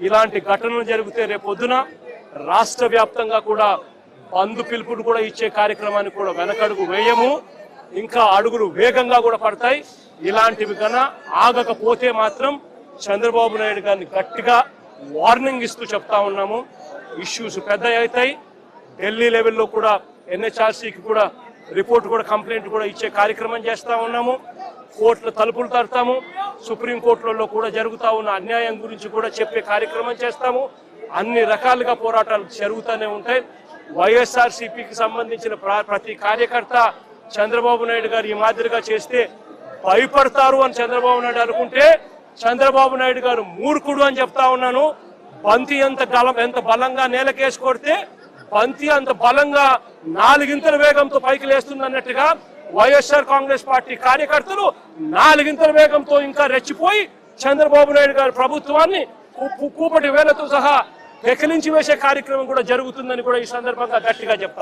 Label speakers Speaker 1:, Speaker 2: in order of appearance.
Speaker 1: ఇలాంటి ఘటనలు జరిగితే రేపొద్దున రాష్ట్ర వ్యాప్తంగా కూడా బంద్ పిలుపును కూడా ఇచ్చే కార్యక్రమాన్ని కూడా వెనకడుగు వేయము, ఇంకా అడుగులు వేగంగా కూడా పడతాయి. ఇలాంటివి కన్నా ఆగకపోతే మాత్రం చంద్రబాబు నాయుడు గారిని గట్టిగా వార్నింగ్ ఇస్తూ చెప్తా ఉన్నాము. ఇష్యూస్ పెద్ద అవుతాయి. ఢిల్లీ లెవెల్లో కూడా NHRCకి కూడా రిపోర్ట్ కూడా కంప్లైంట్ కూడా ఇచ్చే కార్యక్రమం చేస్తా ఉన్నాము. కోర్టుల తలుపులు తడతాము. సుప్రీంకోర్టులలో కూడా జరుగుతూ ఉన్న అన్యాయం గురించి కూడా చెప్పే కార్యక్రమం చేస్తాము. అన్ని రకాలుగా పోరాటాలు జరుగుతూనే ఉంటాయి. వైఎస్ఆర్సీపీకి సంబంధించిన ప్రతి కార్యకర్త చంద్రబాబు నాయుడు గారు ఈ మాదిరిగా చేస్తే భయపడతారు అని చంద్రబాబు నాయుడు అనుకుంటే చంద్రబాబు నాయుడు గారు మూర్ఖుడు అని చెప్తా ఉన్నాను. బంతి ఎంత బలంగా నేలకేసి కొడితే బంతి అంత బలంగా 4 ఇంతల వేగంతో పైకి లేస్తుంది అన్నట్టుగా వైఎస్ఆర్ కాంగ్రెస్ పార్టీ కార్యకర్తలు 4 ఇంతల వేగంతో ఇంకా రెచ్చిపోయి చంద్రబాబు నాయుడు గారి ప్రభుత్వాన్ని కూపటి వేలతో సహా పెకిలించి వేసే కార్యక్రమం కూడా జరుగుతుందని కూడా ఈ సందర్భంగా గట్టిగా చెప్తా